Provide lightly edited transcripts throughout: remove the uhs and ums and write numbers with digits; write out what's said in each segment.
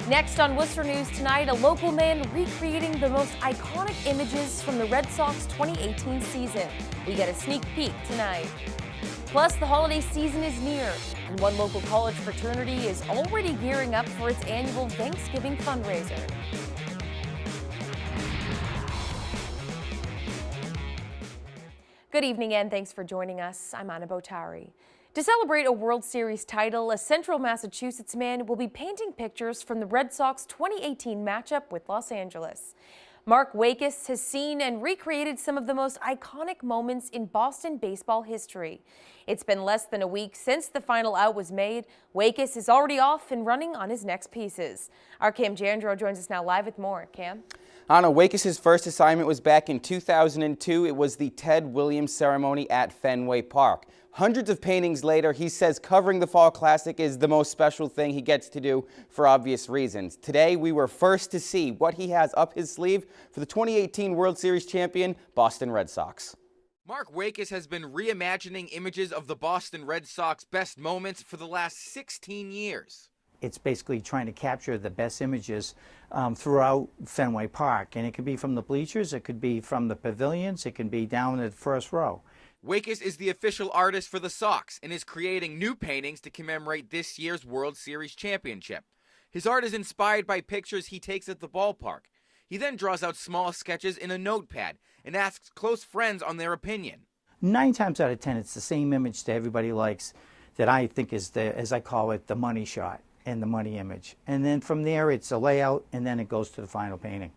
Next on Worcester News tonight, a local man recreating the most iconic images from the Red Sox 2018 season. We get a sneak peek tonight. Plus, the holiday season is near, and one local college fraternity is already gearing up for its annual Thanksgiving fundraiser. Good evening and thanks for joining us. I'm Anna Botari. To celebrate a World Series title, a Central Massachusetts man will be painting pictures from the Red Sox 2018 matchup with Los Angeles. Mark Wakis has seen and recreated some of the most iconic moments in Boston baseball history. It's been less than a week since the final out was made. Wakis is already off and running on his next pieces. Our Cam Jandro joins us now live with more. Cam? Anna, Wakis' first assignment was back in 2002. It was the Ted Williams ceremony at Fenway Park. Hundreds of paintings later, he says covering the Fall Classic is the most special thing he gets to do for obvious reasons. Today, we were first to see what he has up his sleeve for the 2018 World Series champion, Boston Red Sox. Mark Wakis has been reimagining images of the Boston Red Sox best moments for the last 16 years. It's basically trying to capture the best images throughout Fenway Park. And it could be from the bleachers, it could be from the pavilions, it can be down at the first row. Wakis is the official artist for the Sox and is creating new paintings to commemorate this year's World Series championship. His art is inspired by pictures he takes at the ballpark. He then draws out small sketches in a notepad and asks close friends on their opinion. 9 times out of 10, it's the same image that everybody likes that I think is the, as I call it, the money shot and the money image. And then from there, it's a layout, and then it goes to the final painting.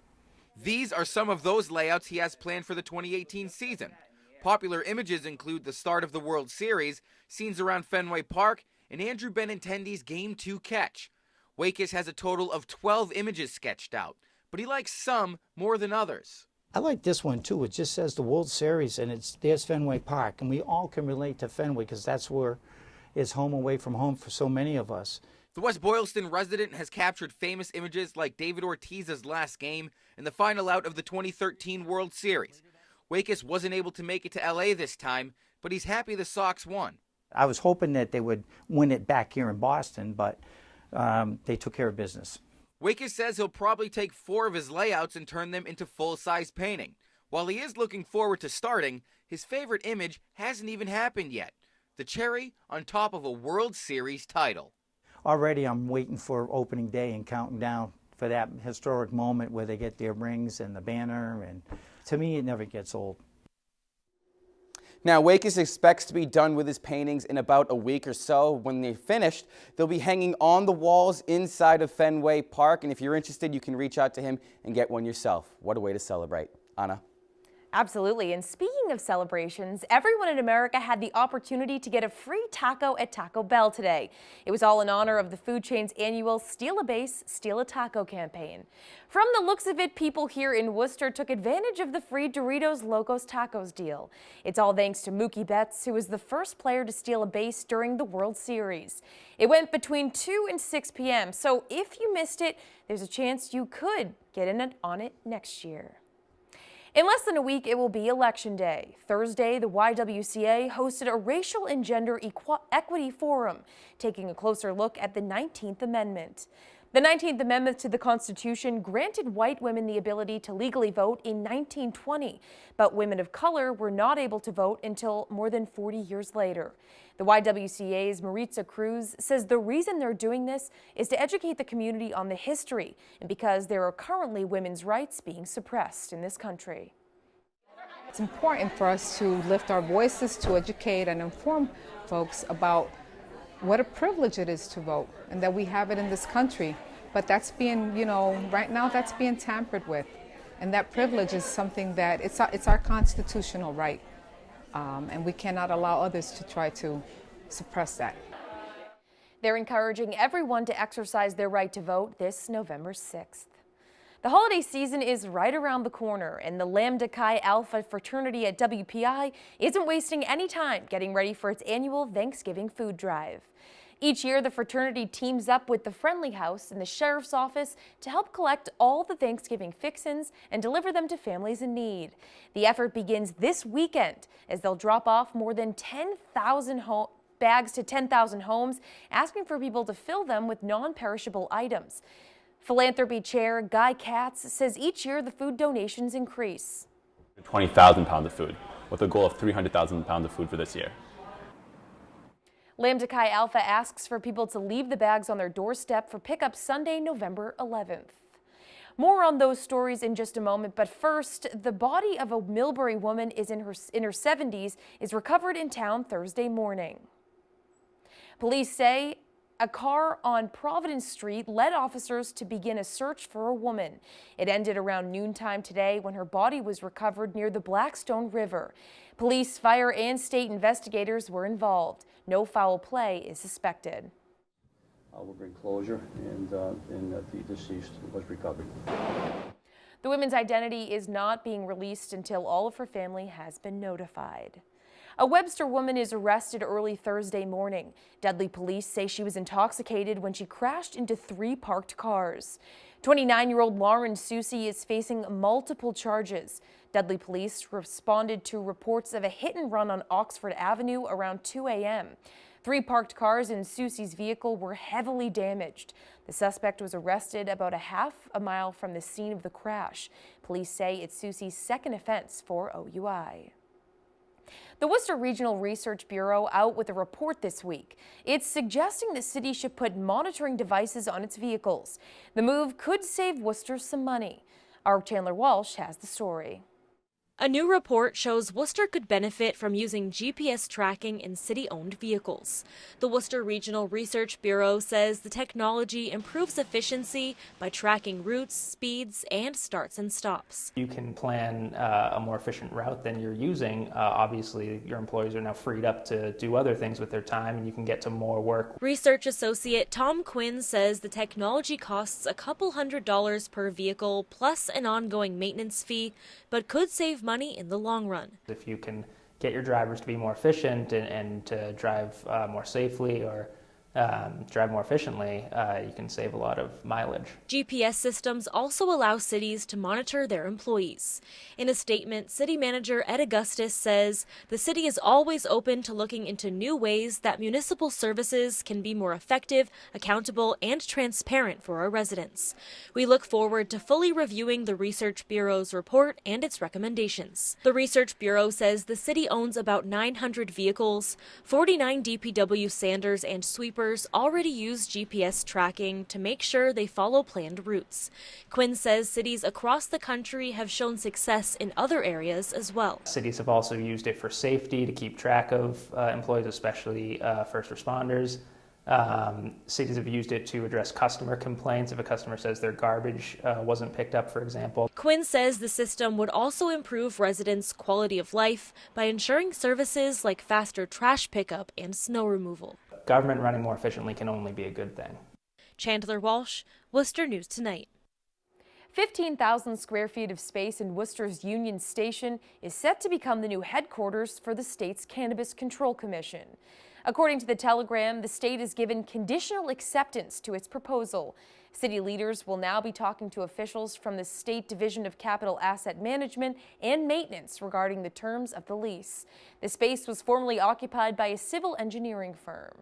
These are some of those layouts he has planned for the 2018 season. Popular images include the start of the World Series, scenes around Fenway Park, and Andrew Benintendi's Game 2 catch. Wakis has a total of 12 images sketched out, but he likes some more than others. I like this one too. It just says the World Series, and there's Fenway Park, and we all can relate to Fenway because that's where it's home away from home for so many of us. The West Boylston resident has captured famous images like David Ortiz's last game and the final out of the 2013 World Series. Wakis wasn't able to make it to LA this time, but he's happy the Sox won. I was hoping that they would win it back here in Boston, but they took care of business. Wakis says he'll probably take 4 of his layouts and turn them into full-size painting. While he is looking forward to starting, his favorite image hasn't even happened yet. The cherry on top of a World Series title. Already I'm waiting for opening day and counting down for that historic moment where they get their rings and the banner, and to me it never gets old. Now, Wakis expects to be done with his paintings in about a week or so. When they're finished, they'll be hanging on the walls inside of Fenway Park, and if you're interested, you can reach out to him and get one yourself. What a way to celebrate. Anna? Absolutely. And speaking of celebrations, everyone in America had the opportunity to get a free taco at Taco Bell today. It was all in honor of the food chain's annual Steal a Base, Steal a Taco campaign. From the looks of it, people here in Worcester took advantage of the free Doritos Locos Tacos deal. It's all thanks to Mookie Betts, who was the first player to steal a base during the World Series. It went between 2 and 6 p.m., so if you missed it, there's a chance you could get in on it next year. In less than a week, it will be Election Day. Thursday, the YWCA hosted a racial and gender equity forum, taking a closer look at the 19th Amendment. The 19th Amendment to the Constitution granted white women the ability to legally vote in 1920, but women of color were not able to vote until more than 40 years later. The YWCA's Maritza Cruz says the reason they're doing this is to educate the community on the history and because there are currently women's rights being suppressed in this country. It's important for us to lift our voices, to educate and inform folks about what a privilege it is to vote and that we have it in this country. But that's being, right now that's being tampered with. And that privilege is something that it's our constitutional right. And we cannot allow others to try to suppress that. They're encouraging everyone to exercise their right to vote this November 6th. The holiday season is right around the corner, and the Lambda Chi Alpha fraternity at WPI isn't wasting any time getting ready for its annual Thanksgiving food drive. Each year, the fraternity teams up with the Friendly House and the Sheriff's Office to help collect all the Thanksgiving fixins and deliver them to families in need. The effort begins this weekend as they'll drop off more than 10,000 bags to 10,000 homes, asking for people to fill them with non-perishable items. Philanthropy Chair Guy Katz says each year the food donations increase. 20,000 pounds of food, with a goal of 300,000 pounds of food for this year. Lambda Chi Alpha asks for people to leave the bags on their doorstep for pickup Sunday, November 11th. More on those stories in just a moment, but first, the body of a Millbury woman in her 70s is recovered in town Thursday morning. Police say a car on Providence Street led officers to begin a search for a woman. It ended around noontime today when her body was recovered near the Blackstone River. Police, fire, and state investigators were involved. No foul play is suspected. Will bring closure and that the deceased was recovered. The woman's identity is not being released until all of her family has been notified. A Webster woman is arrested early Thursday morning. Dudley police say she was intoxicated when she crashed into 3 parked cars. 29-year-old Lauren Susie is facing multiple charges. Dudley police responded to reports of a hit and run on Oxford Avenue around 2 a.m. 3 parked cars in Susie's vehicle were heavily damaged. The suspect was arrested about a half a mile from the scene of the crash. Police say it's Susie's second offense for OUI. The Worcester Regional Research Bureau out with a report this week. It's suggesting the city should put monitoring devices on its vehicles. The move could save Worcester some money. Our Chandler Walsh has the story. A new report shows Worcester could benefit from using GPS tracking in city-owned vehicles. The Worcester Regional Research Bureau says the technology improves efficiency by tracking routes, speeds, and starts and stops. You can plan a more efficient route than you're using. Obviously, your employees are now freed up to do other things with their time, and you can get to more work. Research associate Tom Quinn says the technology costs a couple $100s per vehicle plus an ongoing maintenance fee, but could save money in the long run. If you can get your drivers to be more efficient and to drive more safely or drive more efficiently, you can save a lot of mileage. GPS systems also allow cities to monitor their employees. In a statement, City Manager Ed Augustus says the city is always open to looking into new ways that municipal services can be more effective, accountable, and transparent for our residents. We look forward to fully reviewing the Research Bureau's report and its recommendations. The Research Bureau says the city owns about 900 vehicles, 49 DPW sanders and sweepers already use GPS tracking to make sure they follow planned routes. Quinn says cities across the country have shown success in other areas as well. Cities have also used it for safety, to keep track of employees, especially first responders. Cities have used it to address customer complaints if a customer says their garbage wasn't picked up, for example. Quinn says the system would also improve residents' quality of life by ensuring services like faster trash pickup and snow removal. Government running more efficiently can only be a good thing. Chandler Walsh, Worcester News Tonight. 15,000 square feet of space in Worcester's Union Station is set to become the new headquarters for the state's Cannabis Control Commission. According to the Telegram, the state has given conditional acceptance to its proposal. City leaders will now be talking to officials from the State Division of Capital Asset Management and Maintenance regarding the terms of the lease. The space was formerly occupied by a civil engineering firm.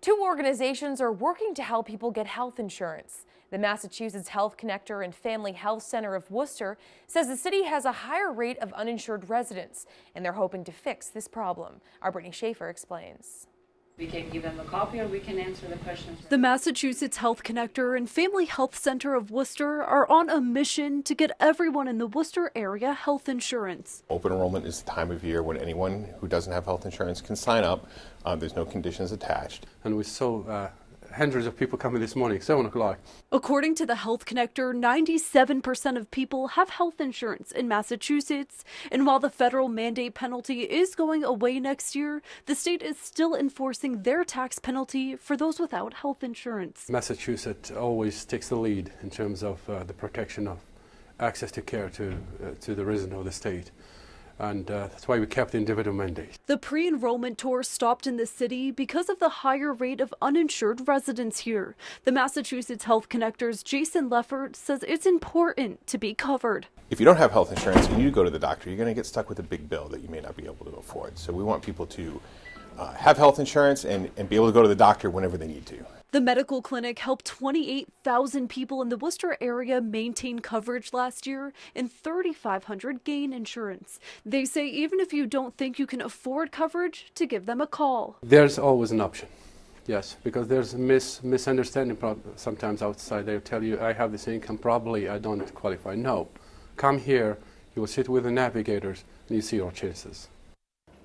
2 organizations are working to help people get health insurance. The Massachusetts Health Connector and Family Health Center of Worcester says the city has a higher rate of uninsured residents, and they're hoping to fix this problem. Our Brittany Schaefer explains. We can give them a copy or we can answer the questions. The Massachusetts Health Connector and Family Health Center of Worcester are on a mission to get everyone in the Worcester area health insurance. Open enrollment is the time of year when anyone who doesn't have health insurance can sign up. There's no conditions attached. And we saw hundreds of people coming this morning, 7 o'clock. According to the Health Connector, 97% of people have health insurance in Massachusetts. And while the federal mandate penalty is going away next year, the state is still enforcing their tax penalty for those without health insurance. Massachusetts always takes the lead in terms of the protection of access to care to the resident of the state. And that's why we kept the individual mandate. The pre-enrollment tour stopped in the city because of the higher rate of uninsured residents here. The Massachusetts Health Connector's Jason Leffert says it's important to be covered. If you don't have health insurance and you go to the doctor, you're going to get stuck with a big bill that you may not be able to afford. So we want people to have health insurance and be able to go to the doctor whenever they need to. The medical clinic helped 28,000 people in the Worcester area maintain coverage last year and 3,500 gain insurance. They say even if you don't think you can afford coverage, to give them a call. There's always an option, yes, because there's a misunderstanding sometimes outside. They'll tell you, I have this income, probably I don't qualify. No, come here, you will sit with the navigators and you see your chances.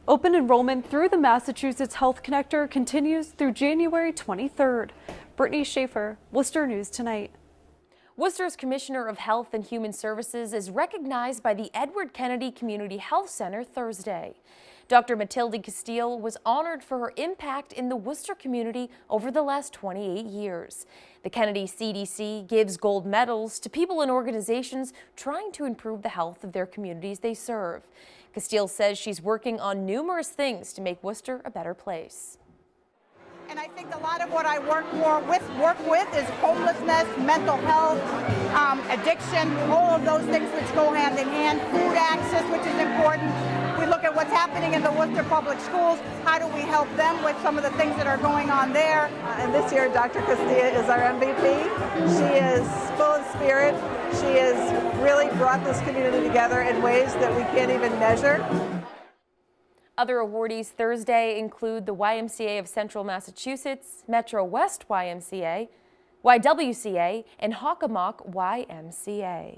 Open enrollment through the Massachusetts Health Connector continues through January 23rd. Brittany Schaefer, Worcester News Tonight. Worcester's Commissioner of Health and Human Services is recognized by the Edward Kennedy Community Health Center Thursday. Dr. Matilde Castile was honored for her impact in the Worcester community over the last 28 years. The Kennedy CDC gives gold medals to people and organizations trying to improve the health of their communities they serve. Castile says she's working on numerous things to make Worcester a better place. And I think a lot of what I work with is homelessness, mental health, addiction, all of those things which go hand in hand, food access, which is important. We look at what's happening in the Worcester Public Schools. How do we help them with some of the things that are going on there? And this year, Dr. Castilla is our MVP. She is full of spirit. She has really brought this community together in ways that we can't even measure. Other awardees Thursday include the YMCA of Central Massachusetts, Metro West YMCA, YWCA, and Hockomock YMCA.